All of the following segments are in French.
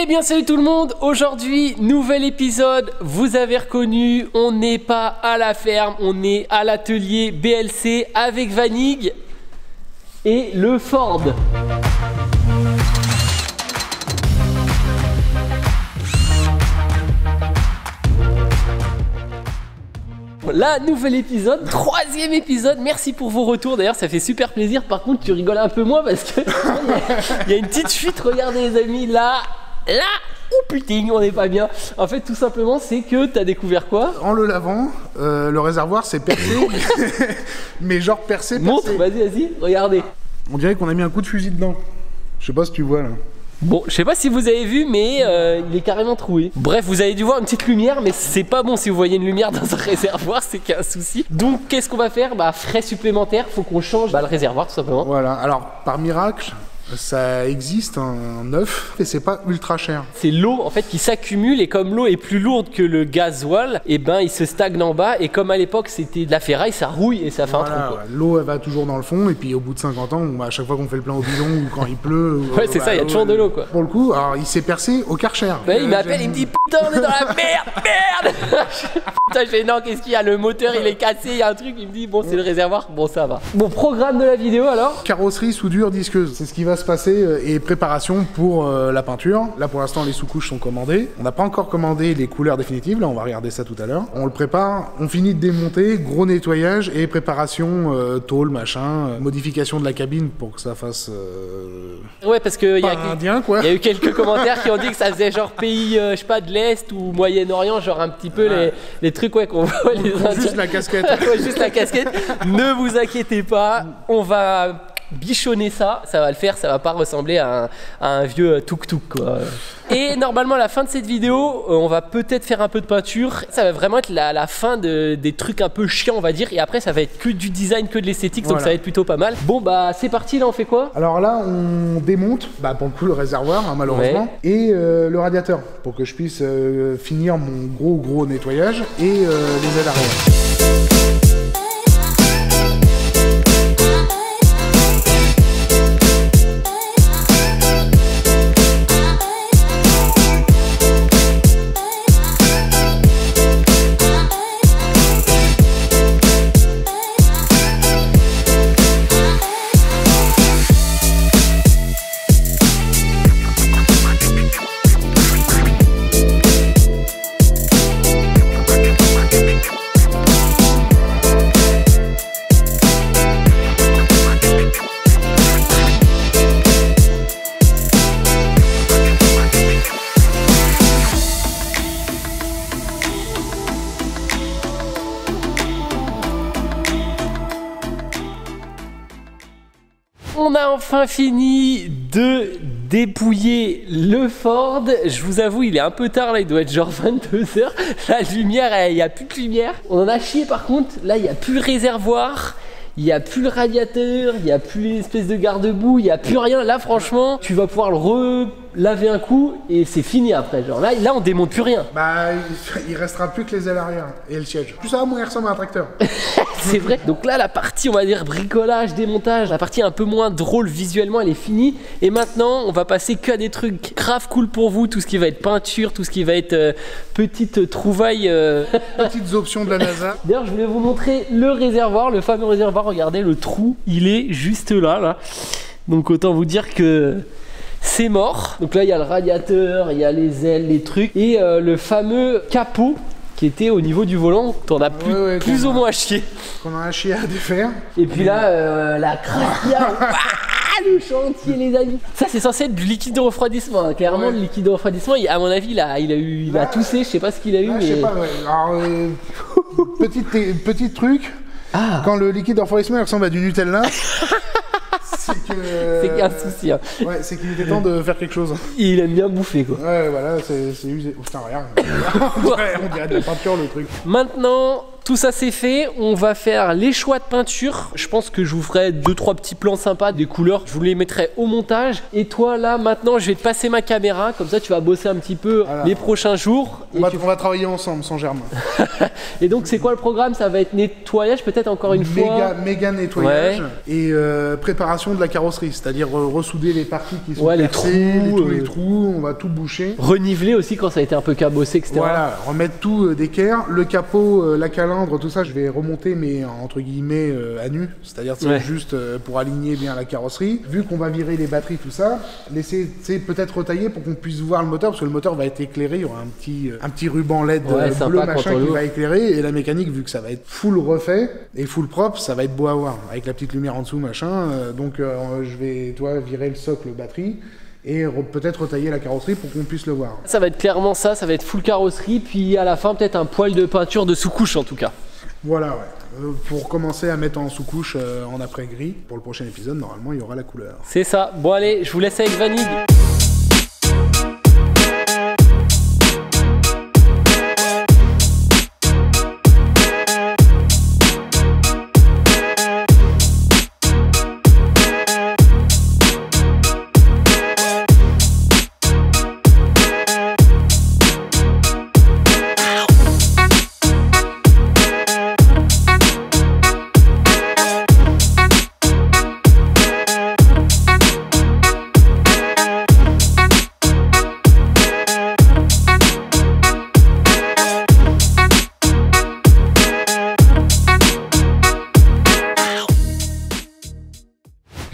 Eh bien salut tout le monde, aujourd'hui nouvel épisode, vous avez reconnu, on n'est pas à la ferme, on est à l'atelier BLC avec Vanig et le Ford. Là, nouvel épisode, troisième épisode, merci pour vos retours, d'ailleurs ça fait super plaisir, par contre tu rigoles un peu moins parce que il y a une petite fuite, regardez les amis, là, oh putain, on n'est pas bien. En fait tout simplement c'est que t'as découvert quoi? En le lavant, le réservoir s'est percé, mais genre percé. Montre, vas-y, regardez. On dirait qu'on a mis un coup de fusil dedans, je sais pas si tu vois là. Bon, je sais pas si vous avez vu, mais il est carrément troué. Bref, vous avez dû voir une petite lumière, mais c'est pas bon si vous voyez une lumière dans un réservoir, c'est qu'il y a un souci. Donc, qu'est-ce qu'on va faire? Bah, frais supplémentaires, faut qu'on change le réservoir tout simplement. Voilà, alors par miracle, ça existe en neuf et c'est pas ultra cher. C'est l'eau en fait qui s'accumule et comme l'eau est plus lourde que le gasoil, et ben il se stagne en bas et comme à l'époque c'était de la ferraille, ça rouille et ça fait un trou. Ouais, l'eau elle va toujours dans le fond et puis au bout de 50 ans, à chaque fois qu'on fait le plein au bidon ou quand il pleut, ouais c'est ça, il y a toujours de l'eau quoi. Pour le coup, alors il s'est percé au Karcher. Bah, il m'appelle, il me dit putain on est dans la merde. Putain je fais non, qu'est-ce qu'il y a, le moteur il est cassé, il y a un truc, il me dit bon c'est le réservoir, bon ça va. Bon, programme de la vidéo alors. Carrosserie, soudure, disqueuse, c'est ce qui va se passer et préparation pour la peinture. Là pour l'instant les sous-couches sont commandées. On n'a pas encore commandé les couleurs définitives, là on va regarder ça tout à l'heure. On le prépare, on finit de démonter, gros nettoyage et préparation tôle, machin, modification de la cabine pour que ça fasse ouais parce que il y a eu quelques commentaires qui ont dit que ça faisait genre pays je sais pas de l'Est ou Moyen-Orient, genre un petit peu les trucs ouais qu'on voit les Indiens. Juste la casquette. Ouais, juste la casquette. Ne vous inquiétez pas, on va bichonner ça va le faire, ça va pas ressembler à un vieux tuk-tuk quoi. Et normalement à la fin de cette vidéo on va peut-être faire un peu de peinture, ça va vraiment être la fin des trucs un peu chiants on va dire, et après ça va être que du design, que de l'esthétique, donc ça va être plutôt pas mal. Bon bah c'est parti, là on fait quoi? Alors là on démonte, pour le coup le réservoir hein, malheureusement, et le radiateur pour que je puisse finir mon gros nettoyage et les ailes arrière. On a enfin fini de dépouiller le Ford. Je vous avoue, il est un peu tard là, il doit être genre 22h. La lumière, il n'y a plus de lumière. On en a chié par contre, là il n'y a plus le réservoir. Il n'y a plus le radiateur, il n'y a plus l'espèce de garde-boue, il n'y a plus rien. Là franchement, tu vas pouvoir le relaver un coup et c'est fini après. Genre là on démonte plus rien. Bah il restera plus que les ailes arrière et le siège. Plus ça, moins il ressemble à un tracteur. C'est vrai. Donc là la partie on va dire bricolage, démontage, la partie un peu moins drôle visuellement elle est finie. Et maintenant on va passer que à des trucs grave cool pour vous. Tout ce qui va être peinture, tout ce qui va être petite trouvaille. Petites options de la NASA. D'ailleurs je voulais vous montrer le réservoir, le fameux réservoir. Regardez le trou, il est juste là. Donc autant vous dire que c'est mort. Donc là il y a le radiateur, il y a les ailes, les trucs et le fameux capot qui était au niveau du volant, t'en as plus ou moins à chier. Qu'on a chier à défaire. Et puis là la craquia. Le chantier les amis. Ça c'est censé être du liquide de refroidissement hein. Clairement le liquide de refroidissement à mon avis il a toussé, je sais pas ce qu'il a eu mais... Je sais pas alors petit truc. Quand le liquide de refroidissement ressemble à du Nutella, c'est qu'il y a un souci. Hein. Ouais, c'est qu'il était temps de faire quelque chose. Il aime bien bouffer quoi. Ouais, voilà, c'est usé. Oh putain, regarde. On dirait de la peinture le truc. Maintenant, tout ça c'est fait, on va faire les choix de peinture. Je pense que je vous ferai 2-3 petits plans sympas, des couleurs, je vous les mettrai au montage. Et toi là, maintenant, je vais te passer ma caméra, comme ça tu vas bosser un petit peu les prochains jours. On va travailler ensemble, sans germe. Et donc c'est quoi le programme? Ça va être nettoyage peut-être encore une fois. Méga nettoyage et préparation de la carrosserie, c'est-à-dire ressouder les parties qui sont percées, les trous, on va tout boucher. Reniveler aussi quand ça a été un peu cabossé, etc. Voilà, remettre tout d'équerre. Le capot, la calandre, tout ça, je vais remonter, mais entre guillemets à nu, c'est-à-dire juste pour aligner bien la carrosserie. Vu qu'on va virer les batteries, tout ça, laisser peut-être retailler pour qu'on puisse voir le moteur, parce que le moteur va être éclairé, il y aura un petit ruban LED bleu machin qui va éclairer, et la mécanique, vu que ça va être full refait et full propre, ça va être beau à voir, avec la petite lumière en dessous, machin. Donc je vais, virer le socle batterie et peut-être retailler la carrosserie pour qu'on puisse le voir. Ça va être clairement ça va être full carrosserie, puis à la fin peut-être un poil de peinture de sous-couche en tout cas. Voilà, pour commencer à mettre en sous-couche en après-gris. Pour le prochain épisode, normalement, il y aura la couleur. C'est ça. Bon allez, je vous laisse avec Vanig.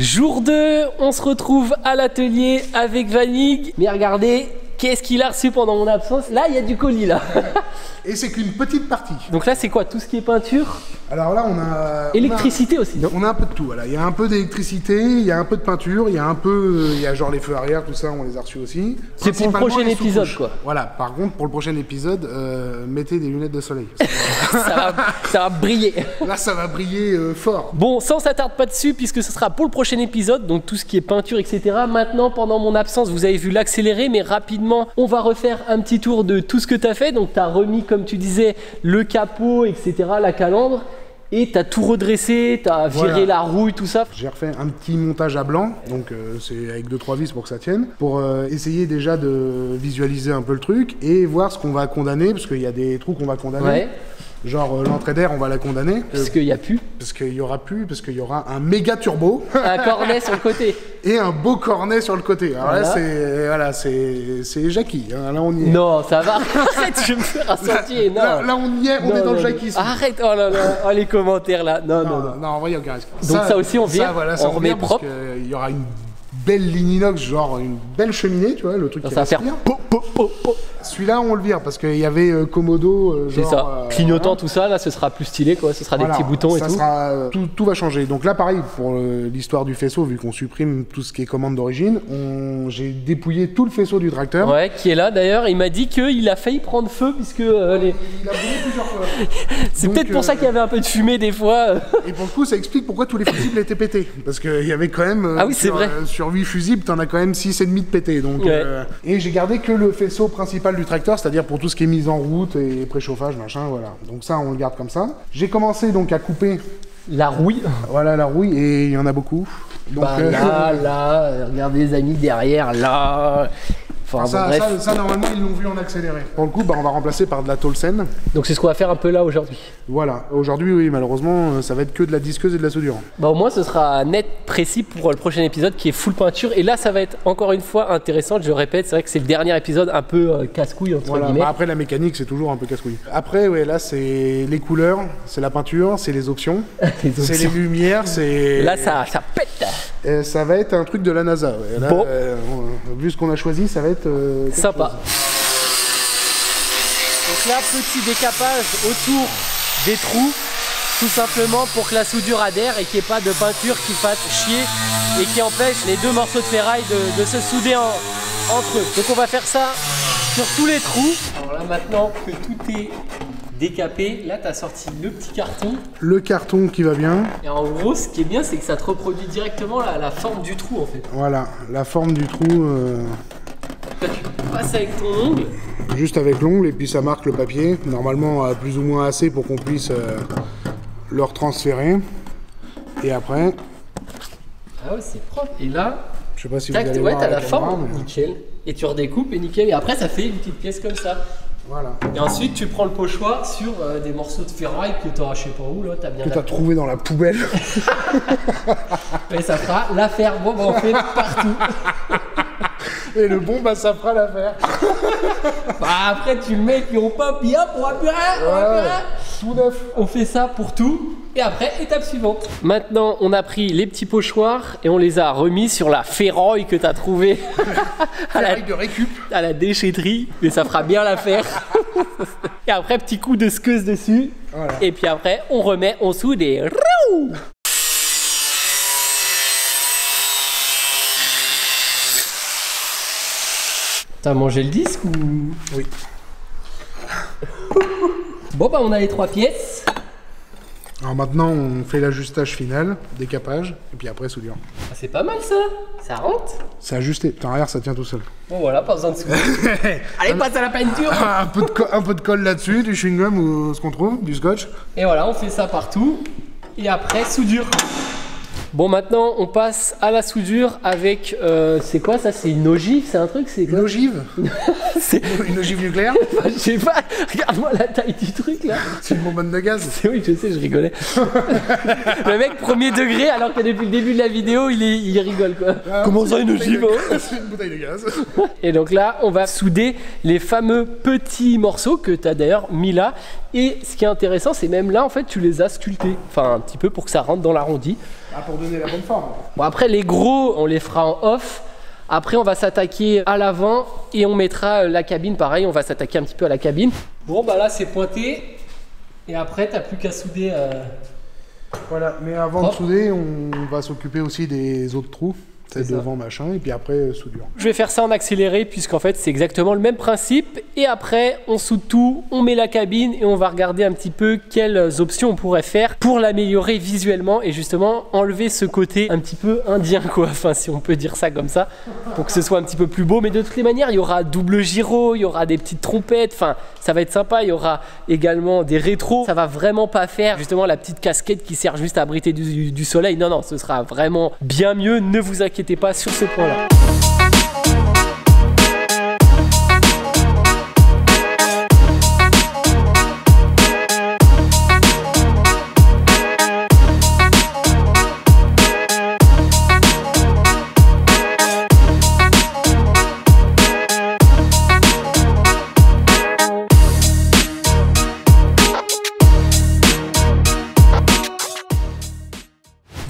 Jour 2, on se retrouve à l'atelier avec Vanig. Mais regardez, qu'est-ce qu'il a reçu pendant mon absence? Là, il y a du colis là. Et c'est qu'une petite partie. Donc là, c'est quoi? Tout ce qui est peinture? Alors là, on a... Électricité aussi, non? On a un peu de tout, voilà. Il y a un peu d'électricité, il y a un peu de peinture, il y a genre les feux arrière, tout ça, on les a reçus aussi. C'est pour le prochain épisode, quoi. Voilà, par contre, pour le prochain épisode, mettez des lunettes de soleil. ça va briller. Là, ça va briller fort. Bon, ça, on s'attarde pas dessus, puisque ce sera pour le prochain épisode, donc tout ce qui est peinture, etc. Maintenant, pendant mon absence, vous avez vu l'accéléré, mais rapidement, on va refaire un petit tour de tout ce que tu as fait. Donc, tu as remis, comme tu disais, le capot, etc., la calandre. Et t'as tout redressé, t'as viré la rouille, tout ça. J'ai refait un petit montage à blanc, donc c'est avec 2-3 vis pour que ça tienne, pour essayer déjà de visualiser un peu le truc et voir ce qu'on va condamner, parce qu'il y a des trous qu'on va condamner. Ouais. Genre l'entrée d'air, on va la condamner. Parce qu'il n'y a plus. Parce qu'il y aura plus, parce qu'il y aura un méga turbo. Un cornet sur le côté. Et un beau cornet sur le côté. Alors là, c'est Jackie. Hein. Là, on y est. Non, ça va. Arrête, je me fais rassentier. Là, on y est, on est dans le Jackie. Arrête, oh là là, oh, les commentaires là. Non, en vrai, il n'y a aucun risque. Donc ça aussi, on vient, on remet propre. Il y aura une belle ligne inox, genre une belle cheminée, tu vois, le truc qui va faire. Celui-là, on le vire parce qu'il y avait Komodo. C'est ça. Clignotant, tout ça, là, ce sera plus stylé, quoi. Ce sera des petits boutons et tout. Tout va changer. Donc là, pareil, pour l'histoire du faisceau, vu qu'on supprime tout ce qui est commande d'origine, j'ai dépouillé tout le faisceau du tracteur. Ouais, qui est là d'ailleurs. Il m'a dit qu'il a failli prendre feu, puisque. Il a brûlé plusieurs fois. C'est peut-être pour ça qu'il y avait un peu de fumée des fois. Et pour le coup, ça explique pourquoi tous les fusibles étaient pétés. Parce qu'il y avait quand même. Ah oui, c'est vrai. Sur 8 fusibles, t'en as quand même 6,5 de pétés. Donc, et j'ai gardé que le faisceau principal du tracteur, c'est-à-dire pour tout ce qui est mise en route et préchauffage, machin, voilà. Donc ça, on le garde comme ça. J'ai commencé donc à couper la rouille. Voilà, la rouille, et il y en a beaucoup. Donc, là, regardez les amis derrière, là. Enfin, ça, normalement, ils l'ont vu en accéléré. Pour le coup, on va remplacer par de la tolsen. Donc c'est ce qu'on va faire un peu là aujourd'hui. Voilà. Aujourd'hui, oui, malheureusement, ça va être que de la disqueuse et de la soudure. Au moins, ce sera net, précis pour le prochain épisode qui est full peinture. Et là, ça va être encore une fois intéressant. Je le répète, c'est vrai que c'est le dernier épisode un peu casse-couille, entre guillemets. Après, la mécanique, c'est toujours un peu casse-couille. Après, ouais, là, c'est les couleurs, c'est la peinture, c'est les options. C'est les lumières, c'est... Là, ça pète. Ça va être un truc de la NASA. Ouais. Là, vu ce qu'on a choisi, ça va être sympa. Donc là, petit décapage autour des trous, tout simplement pour que la soudure adhère et qu'il n'y ait pas de peinture qui fasse chier et qui empêche les deux morceaux de ferraille de se souder entre eux. Donc on va faire ça sur tous les trous. Alors là, maintenant que tout est décapé, là tu as sorti le petit carton. Le carton qui va bien. Et en gros, ce qui est bien, c'est que ça te reproduit directement la forme du trou en fait. Voilà, la forme du trou. Là, tu passes avec ton ongle. Juste avec l'ongle et puis ça marque le papier. Normalement plus ou moins assez pour qu'on puisse le retransférer. Et après... Ah ouais, c'est propre. Et là, je sais pas si tac, vous allez ouais, voir t'as la caméra, forme, mais... nickel. Et tu redécoupes et nickel. Et après, ça fait une petite pièce comme ça. Voilà. Et ensuite, tu prends le pochoir sur des morceaux de ferraille que t'auras, je sais pas où, là, t'as bien... Que t'as trouvé dans la poubelle. Et ça fera l'affaire. Bon, bah, on fait partout. Et le bon, bah ça fera l'affaire. Bah, après, tu le mets, puis on pop, puis hop, on va plus rien, on va plus rien. Tout neuf. On fait ça pour tout. Et après, étape suivante. Maintenant, on a pris les petits pochoirs et on les a remis sur la ferraille que t'as trouvée De récup. à la déchetterie. Mais ça fera bien l'affaire. Et après, petit coup de squeuse dessus. Voilà. Et puis après, on remet, on soude et... T'as mangé le disque ou... Oui. Bon bah on a les 3 pièces. Alors maintenant, on fait l'ajustage final, décapage, et puis après soudure. Ah, c'est pas mal ça. Ça rentre. C'est ajusté. Putain, regarde, ça tient tout seul. Bon voilà, pas besoin de souder. Allez, passe à la peinture. un peu de colle là-dessus, du chewing-gum ou ce qu'on trouve, du scotch. Et voilà, on fait ça partout. Et après, soudure. Bon, maintenant, on passe à la soudure avec... c'est quoi ça? C'est une ogive? C'est un truc? C'est quoi? Une ogive. C'est... Une ogive nucléaire. Je sais pas. Regarde-moi la taille du truc là. C'est une bonbonne de gaz. Oui, je sais, je rigolais. Le mec, premier degré, alors que depuis le début de la vidéo, il rigole quoi. Ah, Comment ça, une ogive hein? C'est une bouteille de gaz. Et donc là, on va souder les fameux petits morceaux que tu as d'ailleurs mis là. Et ce qui est intéressant, c'est même là, en fait, tu les as sculptés. Enfin, un petit peu pour que ça rentre dans l'arrondi. Ah, pour donner la bonne forme. Bon, après, les gros, on les fera en off. Après, on va s'attaquer à l'avant et on mettra la cabine. Pareil, on va s'attaquer un petit peu à la cabine. Bon, bah là, c'est pointé. Et après, t'as plus qu'à souder. Voilà, mais avant de souder, on va s'occuper aussi des autres trous. C'est devant machin, et puis après soudure. Je vais faire ça en accéléré puisqu'en fait c'est exactement le même principe. Et après on soude tout, on met la cabine et on va regarder un petit peu quelles options on pourrait faire pour l'améliorer visuellement et justement enlever ce côté un petit peu indien quoi, enfin si on peut dire ça comme ça, pour que ce soit un petit peu plus beau. Mais de toutes les manières il y aura double gyro, il y aura des petites trompettes, enfin ça va être sympa. Il y aura également des rétros, ça va vraiment pas faire justement la petite casquette qui sert juste à abriter du soleil. Non, ce sera vraiment bien mieux, ne vous inquiétez pas sur ce point là.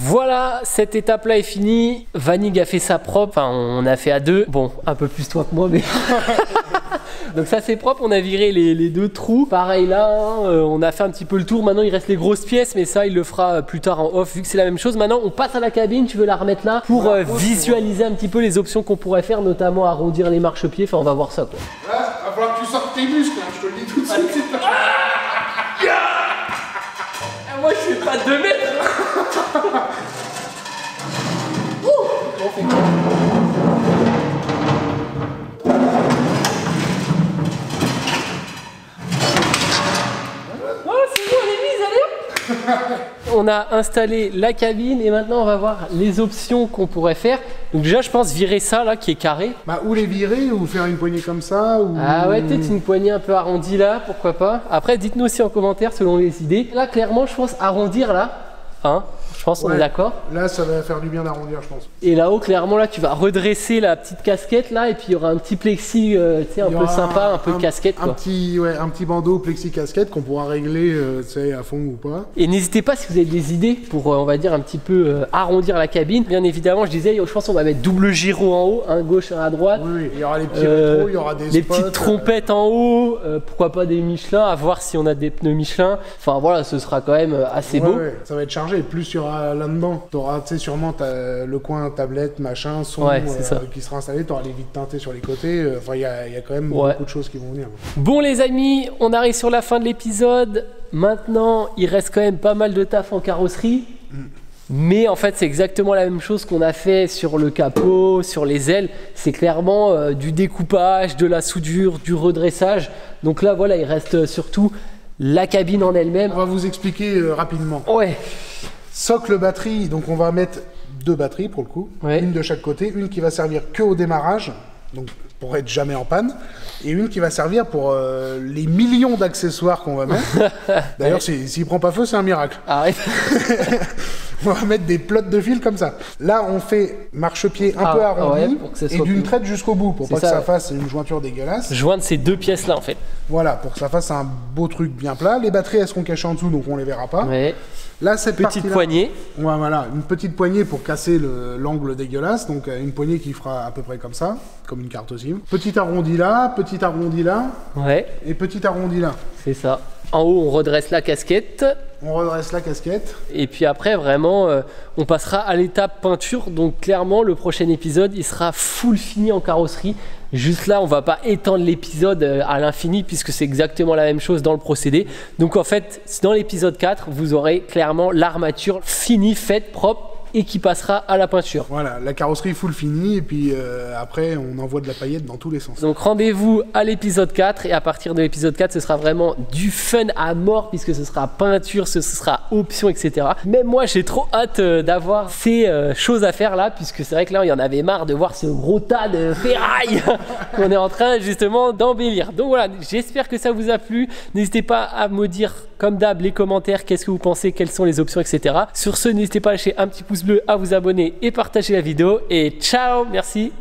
Voilà, cette étape-là est finie. Vanig a fait sa propre. Enfin, on a fait à deux. Bon, un peu plus toi que moi, mais... Donc ça c'est propre, on a viré les deux trous. Pareil là, on a fait un petit peu le tour. Maintenant il reste les grosses pièces, mais ça il le fera plus tard en off vu que c'est la même chose. Maintenant on passe à la cabine, tu veux la remettre là pour visualiser un petit peu les options qu'on pourrait faire, notamment arrondir les marchepieds. Enfin on va voir ça quoi. Là, il va falloir que tu sortes tes muscles, hein, je te le dis tout de suite. Moi je fais pas 2 mètres. On fait quoi? On a installé la cabine et maintenant on va voir les options qu'on pourrait faire. Donc déjà je pense virer ça là qui est carré. Bah ou les virer ou faire une poignée comme ça ou... Ah ouais, peut-être une poignée un peu arrondie là, pourquoi pas. Après dites-nous aussi en commentaire selon les idées. Là clairement je pense arrondir là, hein. Je pense qu'on est d'accord. Là ça va faire du bien d'arrondir je pense. Et là-haut clairement là tu vas redresser la petite casquette là et puis il y aura un petit plexi tu sais un peu sympa, un peu casquette quoi. Un petit bandeau plexi casquette qu'on pourra régler tu sais à fond ou pas. Et n'hésitez pas si vous avez des idées pour on va dire un petit peu arrondir la cabine. Bien évidemment je disais je pense qu'on va mettre double gyro en haut, un gauche un à droite. Oui, il y aura les petits rétros, il y aura des spots, petites trompettes en haut, pourquoi pas des Michelin, à voir si on a des pneus Michelin. Enfin voilà, ce sera quand même assez beau. Ouais, ça va être chargé, plus il y aura là-dedans. Tu auras sûrement le coin tablette, machin, son qui sera installé, tu auras les vitres teintées sur les côtés. Enfin, il y a quand même beaucoup de choses qui vont venir. Bon les amis, on arrive sur la fin de l'épisode. Maintenant, il reste quand même pas mal de taf en carrosserie. Mais en fait, c'est exactement la même chose qu'on a fait sur le capot, sur les ailes. C'est clairement du découpage, de la soudure, du redressage. Donc là, voilà, il reste surtout la cabine en elle-même. On va vous expliquer rapidement. Ouais. Socle batterie, donc on va mettre 2 batteries pour le coup. Ouais. Une de chaque côté, une qui va servir que au démarrage, donc pour être jamais en panne, et une qui va servir pour les millions d'accessoires qu'on va mettre. D'ailleurs, s'il prend pas feu, c'est un miracle. Arrête. On va mettre des plottes de fil comme ça. Là, on fait marchepied un peu arrondi ouais, pour que ça et soit d'une plus... traite jusqu'au bout pour pas que ça fasse une jointure dégueulasse. Joindre ces 2 pièces-là, en fait. Voilà, pour que ça fasse un beau truc bien plat. Les batteries, elles seront cachées en dessous, donc on les verra pas. Ouais. Là, cette petite poignée. Ouais, voilà, une petite poignée pour casser l'angle dégueulasse. Donc une poignée qui fera à peu près comme ça, comme une carte SIM. Petit arrondi là, Ouais. et petit arrondi là. C'est ça. En haut, on redresse la casquette. On redresse la casquette. Et puis après, vraiment, on passera à l'étape peinture. Donc clairement, le prochain épisode, il sera full fini en carrosserie. Juste là, on va pas étendre l'épisode à l'infini puisque c'est exactement la même chose dans le procédé. Donc en fait, dans l'épisode 4, vous aurez clairement l'armature finie, faite, propre et qui passera à la peinture. Voilà, la carrosserie full finie et puis après on envoie de la paillette dans tous les sens. Donc rendez-vous à l'épisode 4 et à partir de l'épisode 4 ce sera vraiment du fun à mort puisque ce sera peinture, ce sera option, etc. Même moi j'ai trop hâte d'avoir ces choses à faire là puisque c'est vrai que là il y en avait marre de voir ce gros tas de ferraille qu'on est en train justement d'embellir. Donc voilà, j'espère que ça vous a plu. N'hésitez pas à me dire comme d'hab les commentaires, qu'est-ce que vous pensez, quelles sont les options, etc. Sur ce, n'hésitez pas à lâcher un petit pouce bleu, à vous abonner et partager la vidéo. Et ciao, merci.